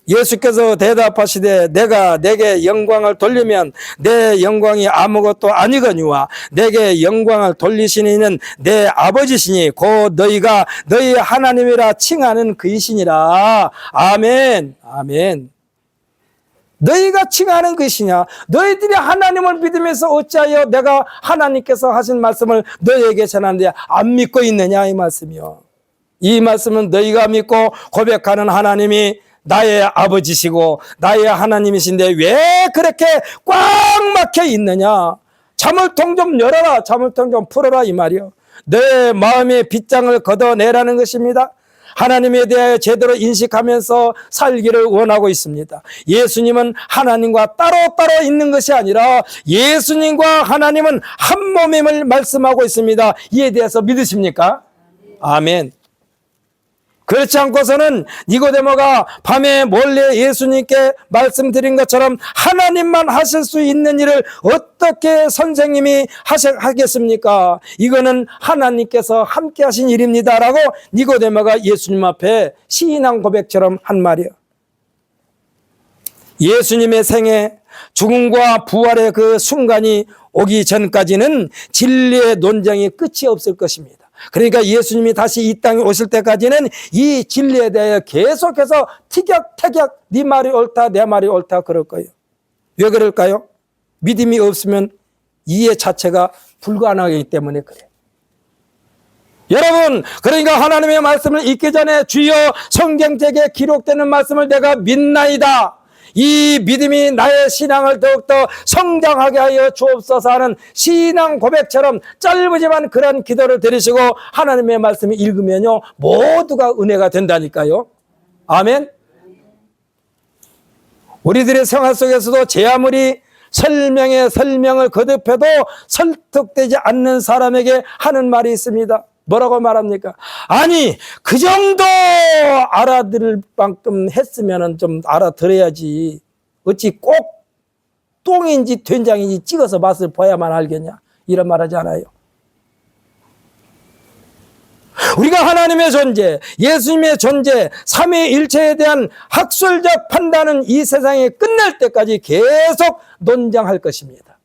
예수께서 대답하시되 내가 내게 영광을 돌리면 내 영광이 아무것도 아니거니와 내게 영광을 돌리시는 이는 내 아버지시니 곧 너희가 너희 하나님이라 칭하는 그이시니라. 아멘. 아멘. 너희가 칭하는 것이냐? 너희들이 하나님을 믿으면서 어찌하여 내가 하나님께서 하신 말씀을 너희에게 전하는데 안 믿고 있느냐 이 말씀이요. 이 말씀은 너희가 믿고 고백하는 하나님이 나의 아버지시고 나의 하나님이신데 왜 그렇게 꽉 막혀 있느냐? 자물통 좀 열어라. 자물통 좀 풀어라 이 말이요. 내 마음의 빗장을 걷어내라는 것입니다. 하나님에 대하여 제대로 인식하면서 살기를 원하고 있습니다. 예수님은 하나님과 따로 있는 것이 아니라 예수님과 하나님은 한 몸임을 말씀하고 있습니다. 이에 대해서 믿으십니까? 아멘. 그렇지 않고서는 니고데모가 밤에 몰래 예수님께 말씀드린 것처럼 하나님만 하실 수 있는 일을 어떻게 선생님이 하겠습니까? 이거는 하나님께서 함께 하신 일입니다 라고 니고데모가 예수님 앞에 신앙 고백처럼 한 말이에요. 예수님의 생애, 죽음과 부활의 그 순간이 오기 전까지는 진리의 논쟁이 끝이 없을 것입니다. 그러니까 예수님이 다시 이 땅에 오실 때까지는 이 진리에 대해 계속해서 티격태격 네 말이 옳다 내 말이 옳다 그럴 거예요. 왜 그럴까요? 믿음이 없으면 이해 자체가 불가능하기 때문에 그래요. 여러분, 그러니까 하나님의 말씀을 읽기 전에 주여 성경책에 기록되는 말씀을 내가 믿나이다. 이 믿음이 나의 신앙을 더욱더 성장하게 하여 주옵소서 하는 신앙 고백처럼 짧으지만 그런 기도를 드리시고 하나님의 말씀을 읽으면요 모두가 은혜가 된다니까요. 아멘. 우리들의 생활 속에서도 제 아무리 설명에 설명을 거듭해도 설득되지 않는 사람에게 하는 말이 있습니다. 뭐라고 말합니까? 아니 그 정도 알아들을 만큼 했으면 좀 알아들어야지 어찌 꼭 똥인지 된장인지 찍어서 맛을 봐야만 알겠냐 이런 말 하지 않아요. 우리가 하나님의 존재, 예수님의 존재, 삼위일체에 대한 학술적 판단은 이 세상이 끝날 때까지 계속 논쟁할 것입니다.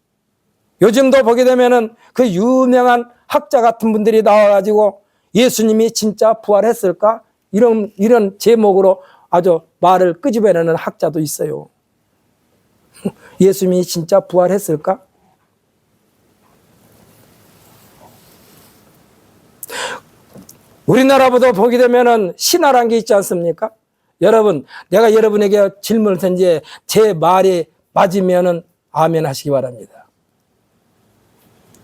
요즘도 보게 되면은 그 유명한 학자 같은 분들이 나와가지고 예수님이 진짜 부활했을까? 이런 제목으로 아주 말을 끄집어내는 학자도 있어요. 예수님이 진짜 부활했을까? 우리나라보다 보게 되면은 신화란 게 있지 않습니까? 여러분, 내가 여러분에게 질문을 던지 제 말이 맞으면은 아멘 하시기 바랍니다.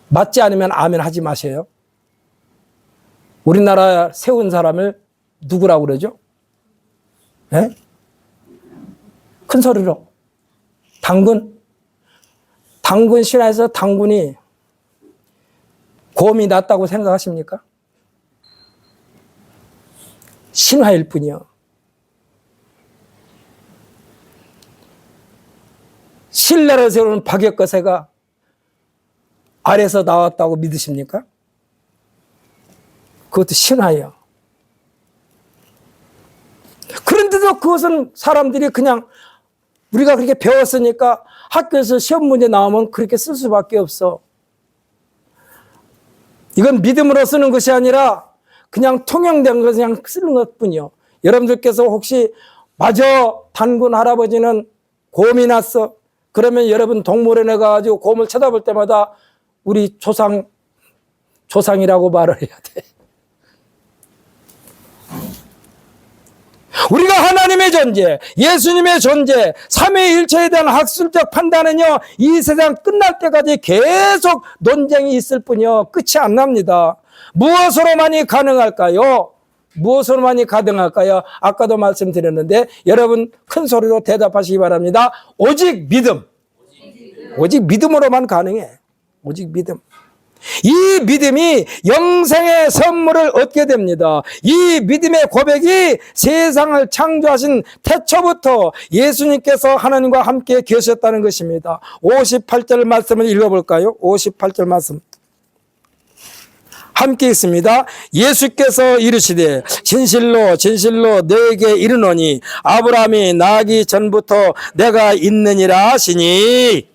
맞지 않으면 아멘 하지 마세요. 우리나라 세운 사람을 누구라고 그러죠? 예? 큰 소리로. 당군. 당군 신화에서 당군이 곰이 낫다고 생각하십니까? 신화일 뿐이요. 신라를 세우는 박역거세가 아래서 나왔다고 믿으십니까? 그것도 신화예요. 그런데도 그것은 사람들이 그냥 우리가 그렇게 배웠으니까 학교에서 시험 문제 나오면 그렇게 쓸 수밖에 없어. 이건 믿음으로 쓰는 것이 아니라 그냥 통용된 것을 그냥 쓰는 것뿐이요. 여러분들께서 혹시 맞아 단군 할아버지는 곰이 났어. 그러면 여러분 동물원에 가가지고 곰을 쳐다볼 때마다 우리 조상이라고 말을 해야 돼. 우리가 하나님의 존재, 예수님의 존재, 삼위일체에 대한 학술적 판단은요, 이 세상 끝날 때까지 계속 논쟁이 있을 뿐이요, 끝이 안 납니다. 무엇으로만이 가능할까요? 무엇으로만이 가능할까요? 아까도 말씀드렸는데 여러분 큰 소리로 대답하시기 바랍니다. 오직 믿음. 오직 믿음으로만 가능해. 오직 믿음. 이 믿음이 영생의 선물을 얻게 됩니다. 이 믿음의 고백이 세상을 창조하신 태초부터 예수님께서 하나님과 함께 계셨다는 것입니다. 58절 말씀을 읽어볼까요? 58절 말씀. 함께 있습니다. 예수께서 이르시되 진실로 진실로 너에게 이르노니 아브라함이 나기 전부터 내가 있느니라 하시니.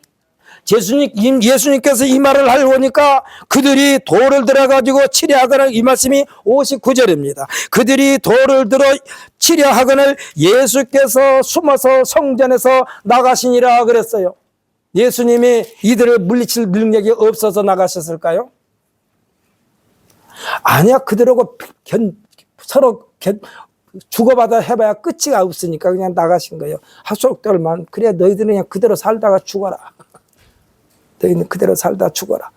예수님께서 이 말을 하려니까 그들이 돌을 들어가지고 치려하거늘, 이 말씀이 59절입니다. 그들이 돌을 들어 치려하거늘 예수께서 숨어서 성전에서 나가시니라 그랬어요. 예수님이 이들을 물리칠 능력이 없어서 나가셨을까요? 아니야. 그들하고 서로 주고받아 해봐야 끝이 없으니까 그냥 나가신 거예요. 하속들만 그래 너희들은 그냥 그대로 살다가 죽어라. 너희는 그대로 살다 죽어라.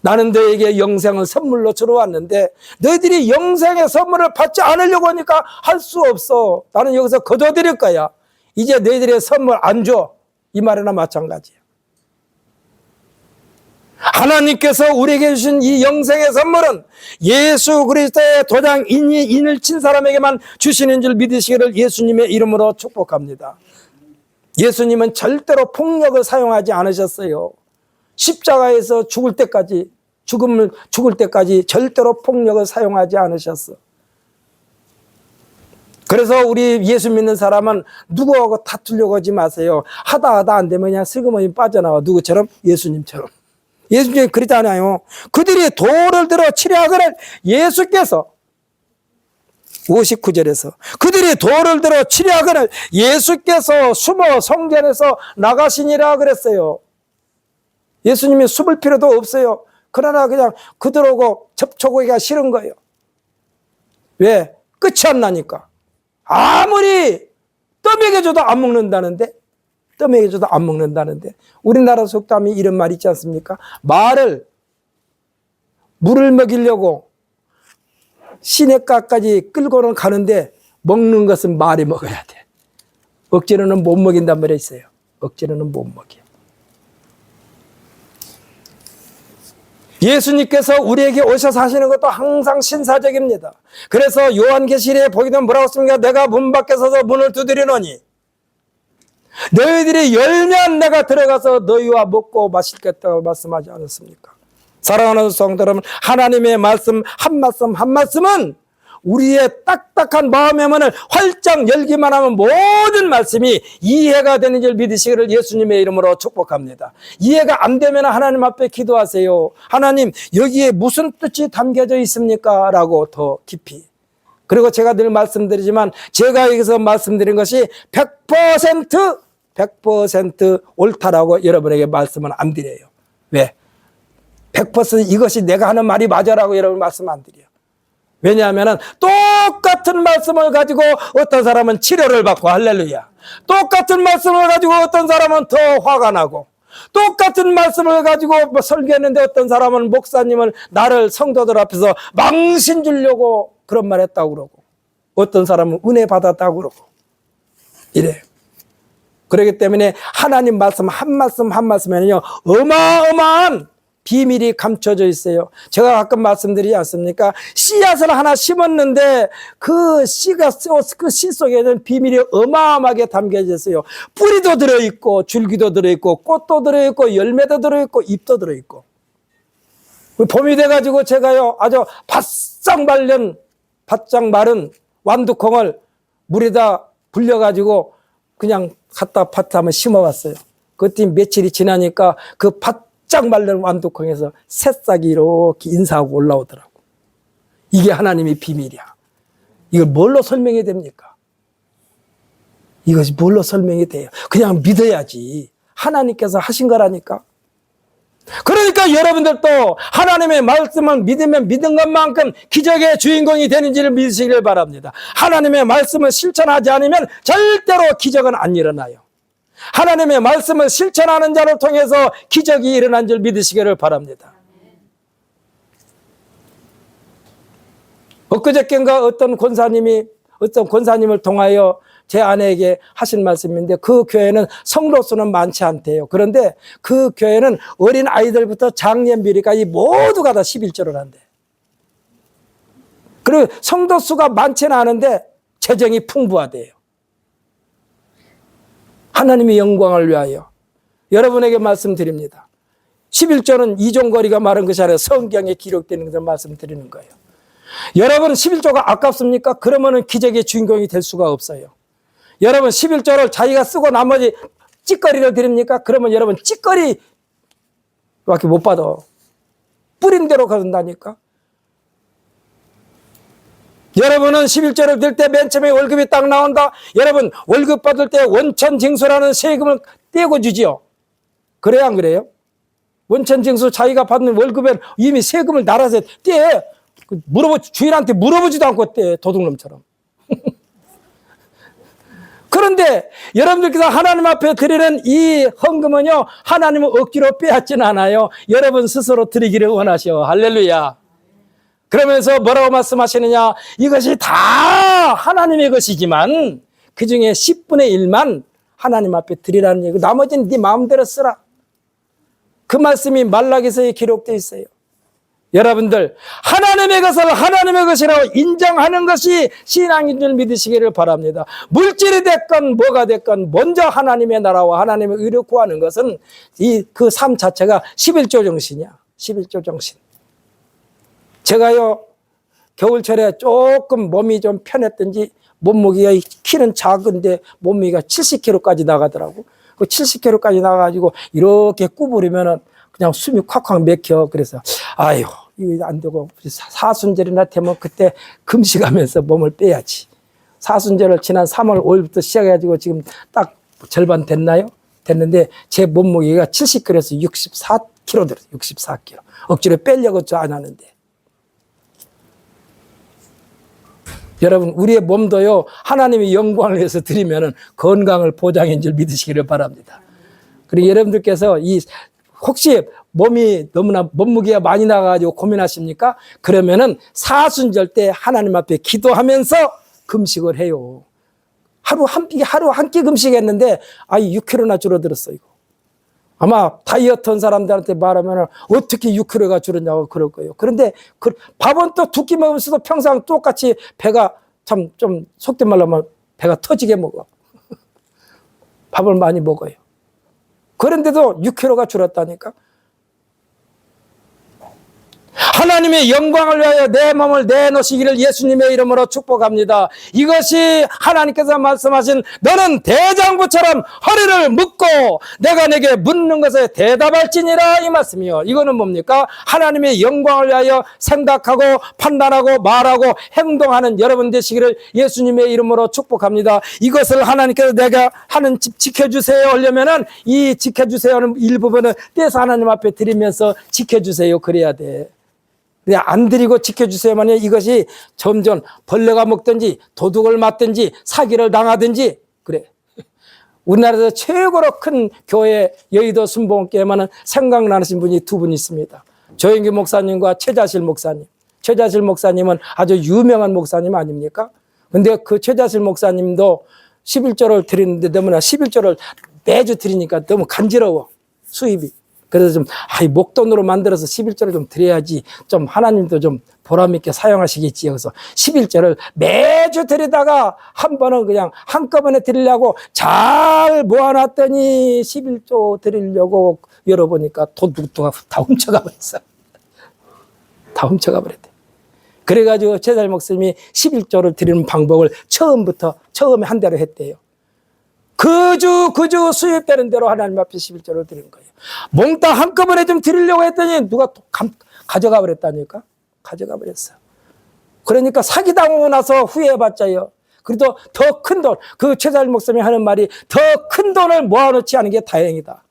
나는 너에게 영생을 선물로 주러 왔는데 너희들이 영생의 선물을 받지 않으려고 하니까 할 수 없어. 나는 여기서 거둬들일 거야. 이제 너희들의 선물 안 줘. 이 말이나 마찬가지야. 하나님께서 우리에게 주신 이 영생의 선물은 예수 그리스도의 도장 인을 친 사람에게만 주시는 줄 믿으시기를 예수님의 이름으로 축복합니다. 예수님은 절대로 폭력을 사용하지 않으셨어요. 십자가에서 죽을 때까지 절대로 폭력을 사용하지 않으셨어. 그래서 우리 예수 믿는 사람은 누구하고 다투려고 하지 마세요. 하다 안 되면 그냥 슬그머니 빠져나와. 누구처럼? 예수님처럼. 예수님이 그러지 않아요. 그들이 돌을 들어 치려 하거늘 예수께서 59절에서 그들이 돌을 들어 치려 하거늘 예수께서 숨어 성전에서 나가시니라 그랬어요. 예수님이 숨을 필요도 없어요. 그러나 그냥 그들하고 접촉하기가 싫은 거예요. 왜? 끝이 안 나니까. 아무리 떠먹여줘도 안 먹는다는데, 떠먹여줘도 안 먹는다는데, 우리나라 속담이 이런 말 있지 않습니까? 물을 먹이려고 시냇가까지 끌고는 가는데 먹는 것은 말이 먹어야 돼. 억지로는 못 먹인단 말이 있어요. 억지로는 못 먹여. 예수님께서 우리에게 오셔서 하시는 것도 항상 신사적입니다. 그래서 요한계시록에 보게 되면 뭐라고 씁니까? 내가 문 밖에 서서 문을 두드리노니 너희들이 열면 내가 들어가서 너희와 먹고 마시겠다고 말씀하지 않았습니까? 사랑하는 성도 여러분, 하나님의 말씀 한 말씀은 우리의 딱딱한 마음의 문을 활짝 열기만 하면 모든 말씀이 이해가 되는 줄 믿으시기를 예수님의 이름으로 축복합니다. 이해가 안 되면 하나님 앞에 기도하세요. 하나님, 여기에 무슨 뜻이 담겨져 있습니까? 라고 더 깊이. 그리고 제가 늘 말씀드리지만 제가 여기서 말씀드린 것이 100% 옳다라고 여러분에게 말씀은 안 드려요. 왜? 100% 이것이 내가 하는 말이 맞아라고 여러분 말씀 안 드려요. 왜냐하면 똑같은 말씀을 가지고 어떤 사람은 치료를 받고 할렐루야. 똑같은 말씀을 가지고 어떤 사람은 더 화가 나고 똑같은 말씀을 가지고 설교했는데 어떤 사람은 목사님을 나를 성도들 앞에서 망신 주려고 그런 말 했다고 그러고 어떤 사람은 은혜 받았다고 그러고 이래. 그렇기 때문에 하나님 말씀 한 말씀에는요 어마어마한 비밀이 감춰져 있어요. 제가 가끔 말씀드리지 않습니까? 씨앗을 하나 심었는데 그 씨가 그 씨 속에는 비밀이 어마어마하게 담겨져 있어요. 뿌리도 들어있고 줄기도 들어있고 꽃도 들어있고 열매도 들어있고 잎도 들어있고. 봄이 돼가지고 제가요 아주 바싹 마른 완두콩을 물에다 불려가지고 그냥 갖다 밭에 한번 심어봤어요. 그때 며칠이 지나니까 그 바짝 마른 완두콩에서 새싹이 이렇게 인사하고 올라오더라고. 이게 하나님의 비밀이야. 이걸 뭘로 설명해야 됩니까? 이것이 뭘로 설명이 돼요? 그냥 믿어야지. 하나님께서 하신 거라니까. 그러니까 여러분들도 하나님의 말씀을 믿으면 믿은 것만큼 기적의 주인공이 되는지를 믿으시길 바랍니다. 하나님의 말씀을 실천하지 않으면 절대로 기적은 안 일어나요. 하나님의 말씀을 실천하는 자를 통해서 기적이 일어난 줄 믿으시기를 바랍니다. 엊그저께인가 어떤 권사님을 통하여 제 아내에게 하신 말씀인데 그 교회는 성도 수는 많지 않대요. 그런데 그 교회는 어린 아이들부터 장년비리까지 모두가 다 11조를 한대. 그리고 성도 수가 많지는 않은데 재정이 풍부하대요. 하나님의 영광을 위하여 여러분에게 말씀드립니다. 11조는 이종거리가 말한 것이 아니라 성경에 기록되는 것을 말씀드리는 거예요. 여러분 11조가 아깝습니까? 그러면 기적의 주인공이 될 수가 없어요. 여러분 11조를 자기가 쓰고 나머지 찌꺼리를 드립니까? 그러면 여러분 찌꺼리밖에 못 받아. 뿌린 대로 가든다니까. 여러분은 11조를 들 때 맨 처음에 월급이 딱 나온다. 여러분 월급 받을 때 원천징수라는 세금을 떼고 주지요. 그래야 안 그래요? 원천징수 자기가 받는 월급에 이미 세금을 날아서 떼. 주인한테 물어보지도 않고 떼. 도둑놈처럼. 그런데 여러분들께서 하나님 앞에 드리는 이 헌금은요 하나님은 억지로 빼앗지는 않아요. 여러분 스스로 드리기를 원하셔. 할렐루야. 그러면서 뭐라고 말씀하시느냐? 이것이 다 하나님의 것이지만 그중에 10분의 1만 하나님 앞에 드리라는 얘기. 나머지는 네 마음대로 쓰라. 그 말씀이 말라기서에 기록되어 있어요. 여러분들 하나님의 것을 하나님의 것이라고 인정하는 것이 신앙인 줄 믿으시기를 바랍니다. 물질이 됐건 뭐가 됐건 먼저 하나님의 나라와 하나님의 의를 구하는 것은 그 삶 자체가 11조 정신이야. 11조 정신. 제가요 겨울철에 조금 몸이 좀 편했든지 몸무게가 키는 작은데 몸무게가 70kg까지 나가더라고. 그 70kg까지 나가가지고 이렇게 구부리면은 그냥 숨이 콱콱 막혀. 그래서 아유 이거 안 되고 사순절이나 되면 그때 금식하면서 몸을 빼야지. 사순절을 지난 3월 5일부터 시작해가지고 지금 딱 절반 됐나요? 됐는데 제 몸무게가 70kg에서 64kg 들었어요. 64kg. 억지로 빼려고 안 하는데. 여러분 우리의 몸도요 하나님의 영광을 위해서 드리면은 건강을 보장인 줄 믿으시기를 바랍니다. 그리고 여러분들께서 이 혹시 몸이 너무나 몸무게가 많이 나가지고 고민하십니까? 그러면은 사순절 때 하나님 앞에 기도하면서 금식을 해요. 하루 한 끼 금식했는데 6kg나 줄어들었어 이거. 아마 다이어트 한 사람들한테 말하면 어떻게 6kg가 줄었냐고 그럴 거예요. 그런데 밥은 또 두 끼 먹으면서도 평생 똑같이 배가 참 좀 속된 말로 하면 배가 터지게 먹어. 밥을 많이 먹어요. 그런데도 6kg가 줄었다니까. 하나님의 영광을 위하여 내 몸을 내놓으시기를 예수님의 이름으로 축복합니다. 이것이 하나님께서 말씀하신 너는 대장부처럼 허리를 묶고 내가 내게 묻는 것에 대답할지니라 이 말씀이요. 이거는 뭡니까? 하나님의 영광을 위하여 생각하고 판단하고 말하고 행동하는 여러분 되시기를 예수님의 이름으로 축복합니다. 이것을 하나님께서 내가 하는 집 지켜주세요 하려면은 이 지켜주세요 하는 일부분을 떼서 하나님 앞에 드리면서 지켜주세요 그래야 돼. 안 드리고 지켜주세요만요. 이것이 점점 벌레가 먹든지 도둑을 맞든지 사기를 당하든지 그래. 우리나라에서 최고로 큰 교회 여의도 순복음교회만은 생각나신 분이 두 분 있습니다. 조영기 목사님과 최자실 목사님. 최자실 목사님은 아주 유명한 목사님 아닙니까? 근데 그 최자실 목사님도 11조를 드리는데 너무나 11조를 매주 드리니까 너무 간지러워 수입이. 그래서 좀 목돈으로 만들어서 11조를 좀 드려야지 좀 하나님도 좀 보람있게 사용하시겠지. 그래서 11조를 매주 드리다가 한 번은 그냥 한꺼번에 드리려고 잘 모아놨더니 11조 드리려고 열어보니까 도둑도가 다 훔쳐가 버렸어. 다 훔쳐가 버렸대. 그래가지고 최자실 목사님이 11조를 드리는 방법을 처음에 한 대로 했대요. 그 주 수입되는 대로 하나님 앞에 11조를 드리는 거예요. 몽땅 한꺼번에 좀 드리려고 했더니 누가 또 가져가 버렸다니까? 가져가 버렸어. 그러니까 사기당하고 나서 후회해봤자요. 그래도 더 큰 돈, 그 최자실 목사님이 하는 말이 더 큰 돈을 모아놓지 않은 게 다행이다.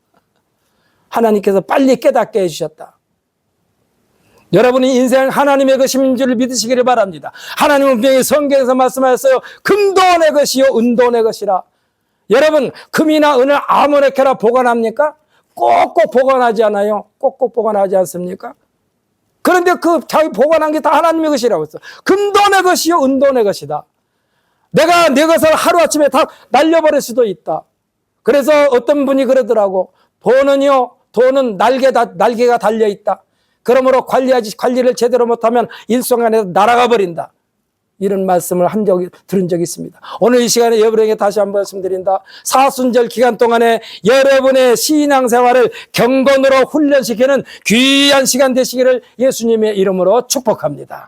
하나님께서 빨리 깨닫게 해주셨다. 여러분이 인생 하나님의 것인 줄을 믿으시기를 바랍니다. 하나님은 분명히 성경에서 말씀하셨어요. 금도 내 것이요 은도 내 것이라. 여러분 금이나 은을 아무렇게나 보관합니까? 꼭꼭 보관하지 않아요? 꼭꼭 보관하지 않습니까? 그런데 그 자기 보관한 게 다 하나님의 것이라고 했어. 금도 내 것이요 은도 내 것이다. 내가 내 것을 하루아침에 다 날려버릴 수도 있다. 그래서 어떤 분이 그러더라고. 돈은 날개가 달려있다. 그러므로 관리를 제대로 못하면 일순간에 날아가 버린다. 이런 말씀을 들은 적이 있습니다. 오늘 이 시간에 여러분에게 다시 한번 말씀드린다. 사순절 기간 동안에 여러분의 신앙생활을 경건으로 훈련시키는 귀한 시간 되시기를 예수님의 이름으로 축복합니다.